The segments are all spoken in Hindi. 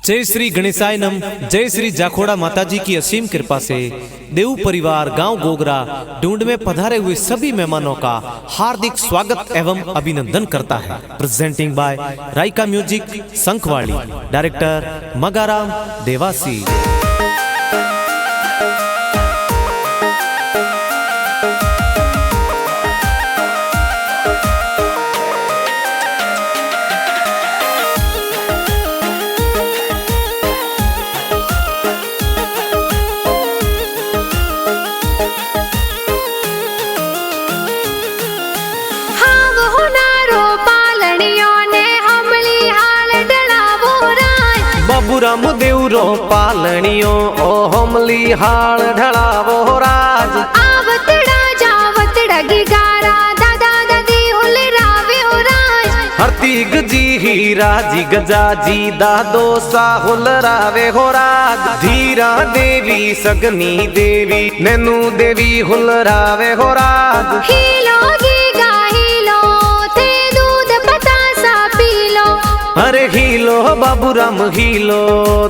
जय श्री गणेशायनम। जय श्री जाखोड़ा माताजी की असीम कृपा से देव परिवार गांव गोगरा ढूंढ में पधारे हुए सभी मेहमानों का हार्दिक स्वागत एवं अभिनंदन करता है। Presenting by Raika music Sankhwadi, director Magaram Dewasi. Baburam देवरो पालनियो ओ हमली हाल ढलावो राज। आवतड़ा जावतड़ा गिगारा दादा दादी हुलरावे हो राज। हरती गजी हीरा जी गजा जी दादो सा हुलरावे हो राज। धीरा देवी सगनी देवी नैनू देवी हुलरावे हो राज। हीलो गीगा हीलो थे दूध पतासा पीलो। अरे हीलो बाबूराम हीलो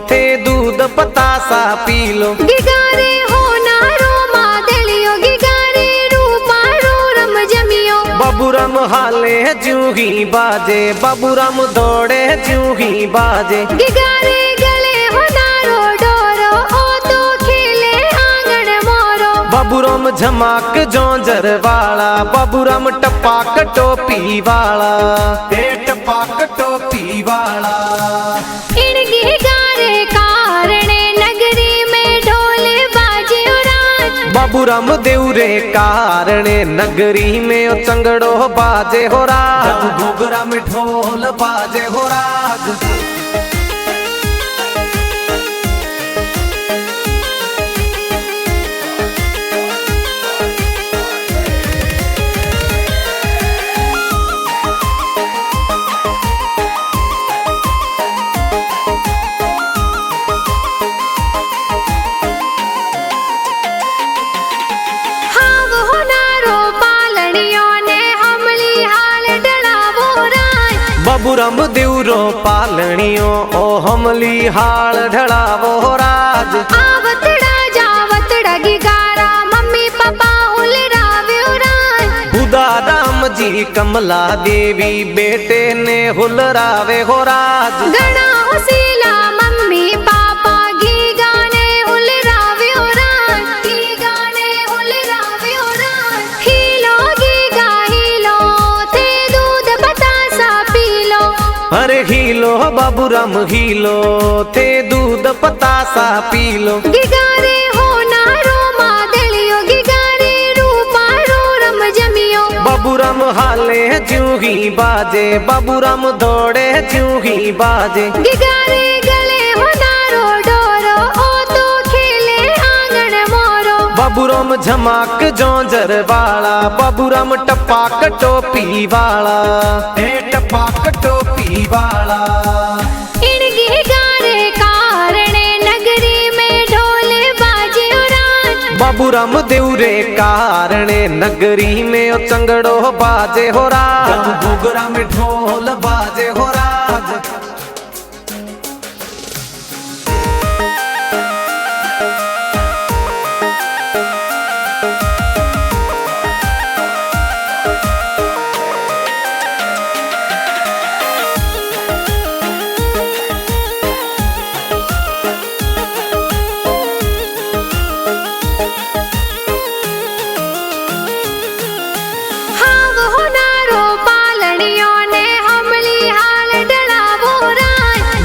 थे दूध पतासा पीलो। गिगारे हो नारो मादलियो गिगारे रूपा रो रम जमियो। बाबूराम हाले जूही बाजे बाबूराम दौड़े जूही बाजे। गिगारे गले हो नारो डोरो ओ तो खेले आंगन मोरो। बाबूराम झमाक जोंजर वाला बाबूराम टपाक टोपी वाला। टपाक टोपी वाला इन गिगारे कारणे नगरी में ढोल बाजे राज। बाबूराम देवरे कारणे नगरी में ओ चंगड़ो बाजे हो राज। गोगरा में ढोल बाजे हो राज। बाबूराम देवरो पालनियो ओ हमली हाल ढलावो राज। आवतड़ा जावतड़ा गिगारा मम्मी पापा हुलरावे हो राज। बुदा राम जी कमला देवी बेटे ने हुलरावे हो राज। गणा हुसीला मम्मी पापा गीगाने हुलरावे हो राज। गीगाने हुलरावे हो राज। हीलो गीगा हीलो थे दूध बतासा पीलो। अरे हीलो बाबूराम हीलो थे दूध पतासा पीलो। गिगारे हो नारो मादलियो गिगारे रूपा रो रम जमियो। बाबूराम हाले जूही बाजे बाबूराम दौड़े जूही बाजे। गिगारे गले हो नारो डोरो ओ तो खेले आंगन मोरो। बाबूराम झमाक जोंजर वाला बाबूराम टपाक टोपी वाला। टपाक टोपी वाला इन गिगारे कारणे नगरी में ढोल बाजे हो राज। बाबूराम देवरे कारणे नगरी में ओ चंगड़ो बाजे हो राज। गोगरा में ढोल बाजे हो राज।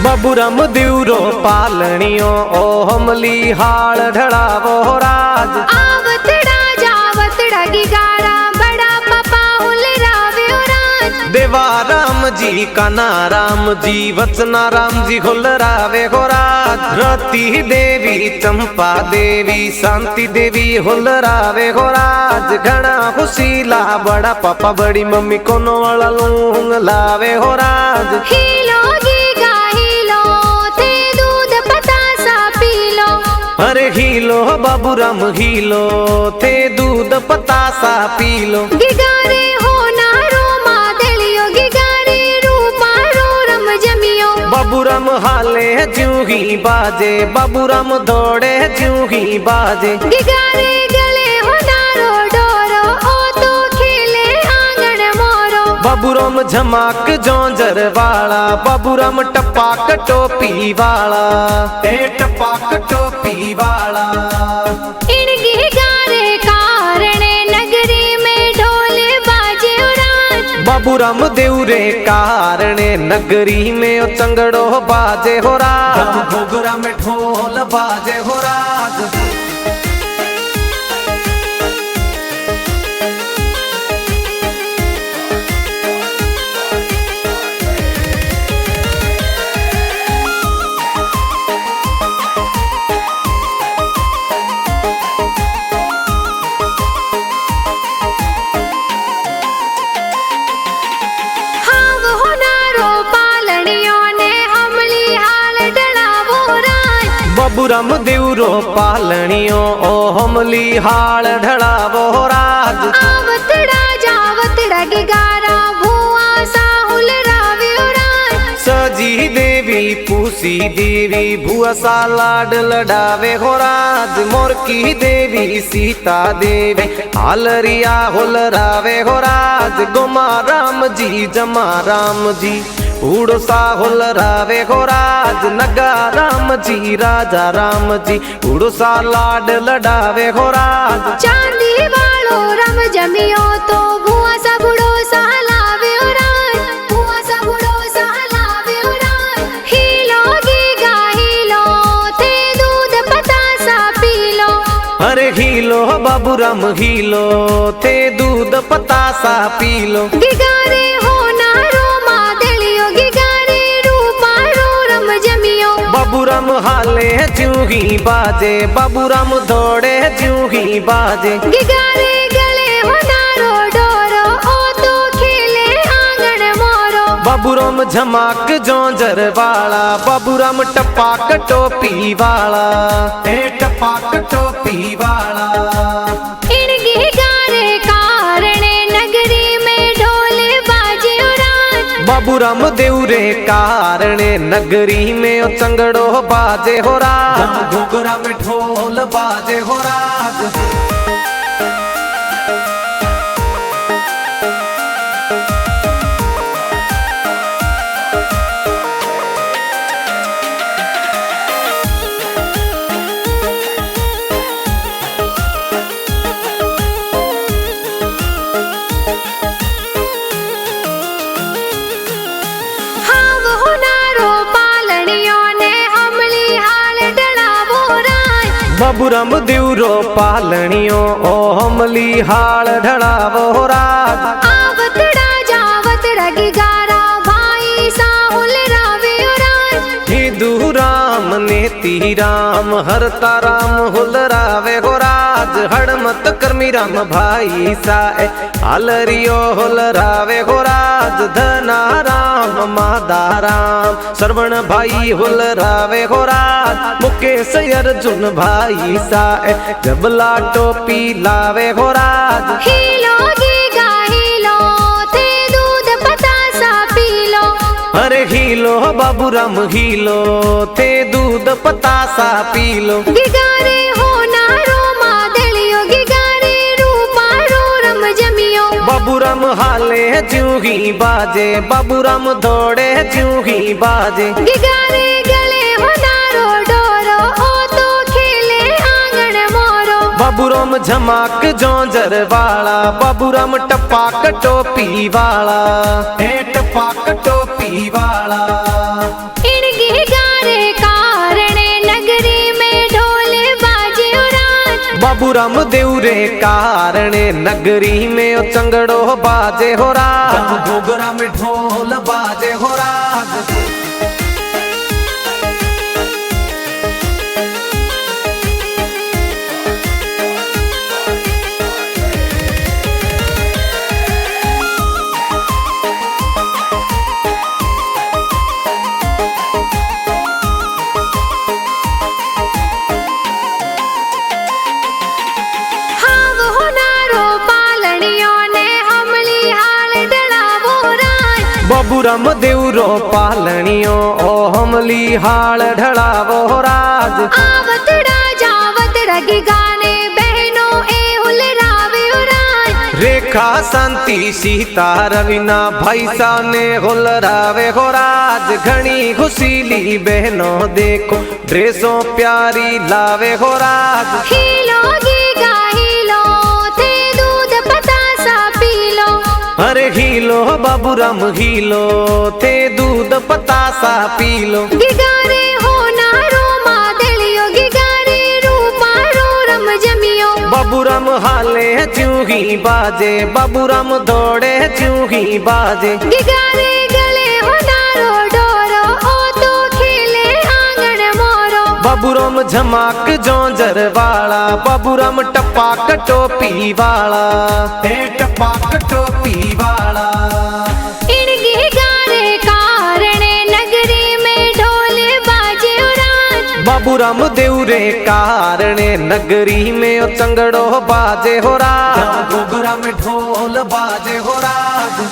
बाबूराम देवरो पालनियो ओ हमली हाल ढलावो राज। आवतड़ा जावतड़ा गिगारा बड़ा पापा हुलरावे हो राज। देवा राम जी काना राम जी वचना राम जी हुलरावे हो राज। रति देवी चंपा देवी शांति देवी हुलरावे हो राज। घना खुशीला बड़ा पापा बड़ी मम्मी कोनो वाला लूंग लावे हो राज। हीलो गीगा हीलो थे दूध पतासा पीलो। अरे हीलो बाबूराम हीलो थे दूध पतासा पीलो। गिगारे हो नारो मादलियो गिगारे रूपा रो रम जमियो। बाबूराम हाले ज्यों ही बाजे, बाबूराम दौड़े ज्यों ही बाजे। गिगारे गले हो नारो डोरो, ओ तो खेले आंगन मोरो। बाबूराम झमाक जोंजर वाला, बाबूराम टपाक टोपी वाला, ए टपाक टोपी वाला। इन गिगारे कारणे नगरी में ढोल बाजे उराज। बाबूराम देवरे कारणे नगरी में ओ चंगड़ो बाजे हो राज, घोघरा में ढोल बाजे हो राज। हाव हो नारो पालनियों ने हमली हाल डलावो राज। बाबूराम देवरो पालनियो ओ हमली हाल ढड़ावो राज। आवतड़ा जावतड़ा गिगारा भुआ साहुल रावे उराज। सजी देवी पूसी देवी भुआ सा लाड लडावे हो राज। मोरकी देवी सीता देवी हालरिया होलरावे हो राज। गोमा राम जी जमा राम जी उड़ो सा होलरावे हो राज। नगा राम जी राजा राम जी उड़ो सा लाड लडावे हो राज। चांदी वालो रम जमियो तो भुआ सा बुढ़ो सा लावे उराज। भुआ सा बुढ़ो सा लावे उराज। हीलो गीगा हीलो थे दूध पता सा पी लो। अरे हीलो बाबूराम हीलो थे दूध पता सा पी लो। गिगारे हो नारो मादलियो, गिगारे रूपा रो रम जमियो। बाबूराम हाले ज्यों ही बाजे, बाबूराम दौड़े ज्यों ही बाजे। गिगारे गले हो नारो डोरो, ओ तो खेले आंगन मोरो। बाबूराम झमाक जोंजर वाला, बाबूराम टपाक टोपी वाला, ए टपाक टोपी वाला। इन गिगारे कारणे नगरी में ढोल बाजे उराज। बाबूराम देवरे कारणे नगरी में ओ चंगड़ो बाजे हो राज। घोघरा में ढोल बाजे हो राज। हाव हो नारो पालनियों ने हमली हाल डलावो राज। बाबूराम देवरो पालनियो ओ हमली हाल ढड़ावो राज। आवतड़ा जावतड़ा गिगारा भाई साहुल रावे उराज। हिंदू राम नेति राम हरता राम हुलरावे हो राज। हड़मत कर्मी राम भाई साए हालरियो हुलरावे हो राज। धना राम मादा राम श्रवण भाई हुलरावे हो राज। मुकेश अर्जुन भाई साए जबला टोपी लावे हो राज। हीलो गीगा हीलो थे दूध पता सा पी लो। अरे हीलो बाबूराम हीलो थे दूध पता सा पी लो। गिगारे हो नारो मादलियो, गिगारे रूपा रो रम जमियो। बाबूराम हाले ज्यों ही बाजे, बाबूराम दौड़े ज्यों ही बाजे। गिगारे गले हो नारो डोरो, ओ तो खेले आंगन मोरो। बाबूराम झमाक जोंजर वाला, बाबूराम टपाक टोपी वाला, ए टपाक टोपी वाला। इन गिगारे कारणे नगरी में ढोल बाजे उराज। बाबूराम देवरे कारणे नगरी में ओ चंगड़ो बाजे हो राज। घोघरा में ढोल बाजे हो राज। बाबूराम देवरो पालनियो ओ हमली हाल ढलावो राज। आवतड़ा जावतड़ा की गाने बहनों ए हुलरावे राज। रेखा शांति सीता रवीना भाई साने हुलरावे हो राज। घनी खुशीली बहनों देखो ड्रेसों प्यारी लावे हो राज। हीलो गीगा हीलो थे दूध पतासा पी लो। अरे हीलो बाबूराम हीलो थे दूध पतासा पी लो। गिगारे हो नारो मादलियो गिगारे रूपा रो रम जमियो। बाबूराम हाले चूही बाजे बाबूराम दौड़े चूही बाजे। गिगारे गले हो नारो डोरो ओ तो खेले आंगन मोरो। बाबूराम झमाक जोंजर वाला बाबूराम टपाक टोपी वाला। टपाक टोपी वाला। इन गिगारे कारणे नगरी में ढोल बाजे उराज। बाबूराम देवरे कारणे नगरी में चंगड़ो बाजे हो राज। गोगरा में ढोल बाजे हो राज।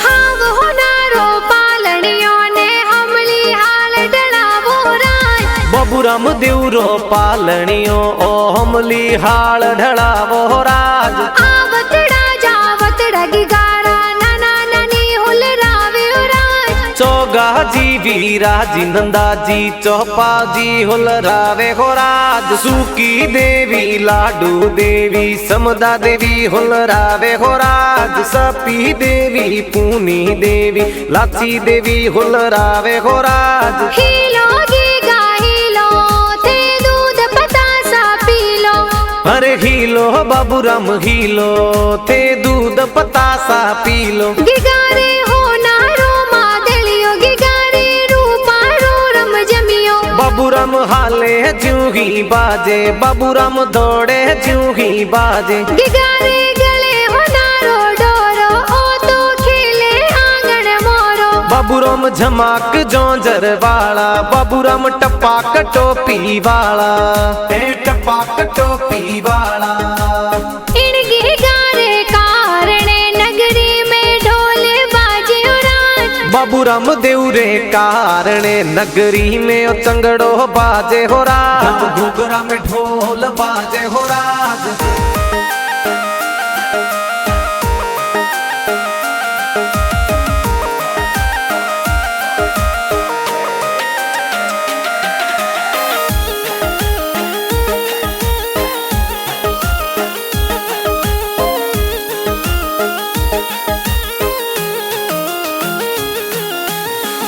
हाव हो नारो पालनियों ने हमली हाल डलावो राज। बाबूराम देवरो पालनियो ओ हमली हाल ढलावो राज। आवतड़ा जावतड़ा गिगारा नाना नानी हुलरावे राज। चौगा जी वीरा जी नंदा जी चौपा जी हुलरावे हो राज। सुकी देवी लाडू देवी समदा देवी हुलरावे हो राज। सपी देवी पूनी देवी लाची देवी हुलरावे हो राज। हीलो गीगा हीलो थे दूध पतासा पी लो। अरे हीलो बाबूराम हीलो थे दूध पतासा पी लो। गिगारे हो नारो मादलियो गिगारे रूपा रो रम जमियो। बाबूराम हाले चूही बाजे बाबूराम दौड़े चूही बाजे। गिगारे गले हो नारो डोरो ओ तो खेले आंगन मोरो। बाबूराम झमाक जोंजर वाला बाबूराम टपाक टोपी वाला। टपाक टोपी वाला। इन गिगारे कारणे नगरी में ढोल बाजे उराज। बाबूराम देवरे कारणे नगरी में चंगड़ो बाजे हो राज। घुघरा में ढोल बाजे हो राज।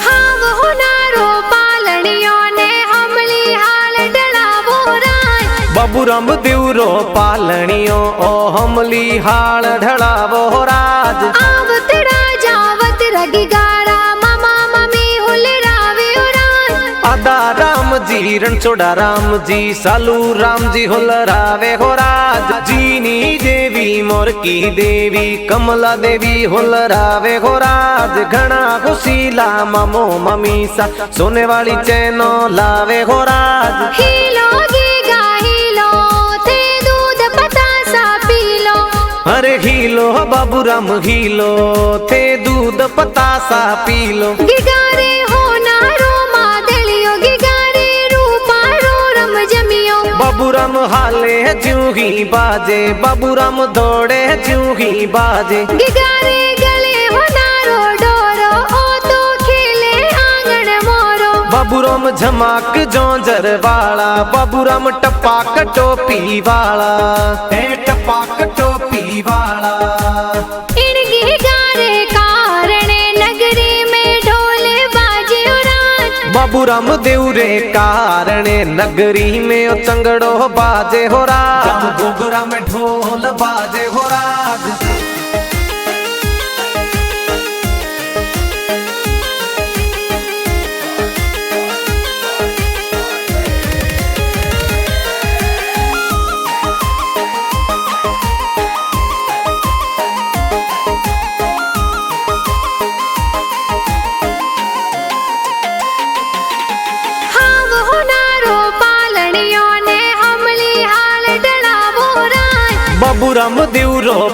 हाव हो नारो पालनियों ने हमली हाल डलावो राज। बाबूराम देवरो पालनियो ओ हमली हाल ढलावो राज। आवतड़ा जावतड़ा गिगारा मामा मम्मी हुलरावे राज। आदा राम जी रणछोड़ा राम जी सालू राम जी हुलरावे हो राज। जीनी देवी मोर की देवी कमला देवी हुलरावे हो राज। घना खुशीला मामो ममीसा सोने वाली चैनो लावे हो राज। हीलो गीगा हीलो थे दूध पतासा पी लो। अरे हीलो बाबूराम हीलो थे दूध पतासा पी लो। गिगारे हो नारो मादलियो गिगारे रूपा रो रम जमियो। बाबूराम हाले चूही बाजे बाबूराम दौड़े चूही बाजे। गिगारे गले हो नारो डोरो ओ तो खेले आंगन मोरो। बाबूराम झमाक जोंजर वाला बाबूराम टपाक टोपी वाला। टपाक टोपी वाला। इन गिगारे कारणे नगरी में ढोल बाजे उराज। बाबूराम देवरे कारणे नगरी में चंगड़ो बाजे हो राज। घुघरा में ढोल बाजे हो राज।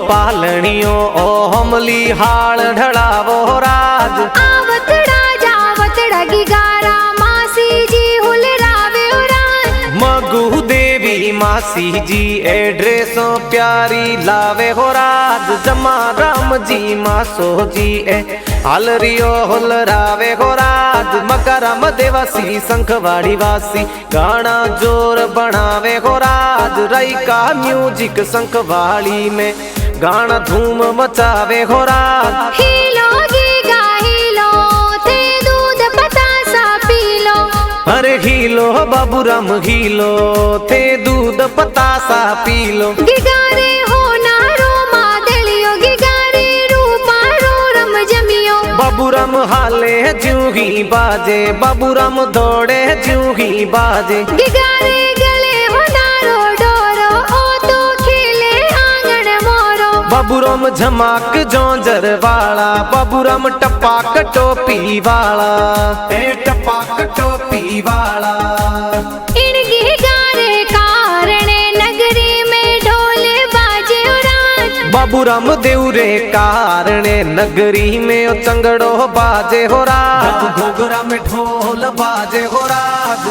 पालणियो ओ हमली हाल ढड़ावो राज। आवतड़ा जावतड़ा गिगारा मासी जी हुलरावे राज। मगू देवी मासी जी एड्रेसों प्यारी लावे हो राज। जमा राम जी मासो जी हालरियो हुलरावे हो राज। मकरम देवासी संखवाड़ी वासी गाना जोर बनावे हो राज। राइका म्यूजिक संखवाड़ी में गाना धूम मचावे हो राज। हीलो गीगा हीलो ते दूध पतासा पीलो। अरे हीलो बाबूराम हीलो थे दूध पतासा पीलो। गिगारे हो नारो मादलियो गिगारे रूपा रो रम जमियो। बाबूराम हाले जूही बाजे बाबूराम दौड़े जूही बाजे। गिगारे गले हो नारो डोरो ओ तो खेले आंगन मोरो। बाबूराम झमाक जोंजर वाला बाबूराम टपाक टोपी वाला टपाक टोपी वाला। इन गिगारे कारणे नगरी में ढोल बाजे राज। बाबूराम देवरे कारणे नगरी में ओ चंगड़ो बाजे हो राज। घोघरा में ढोल बाजे हो राज।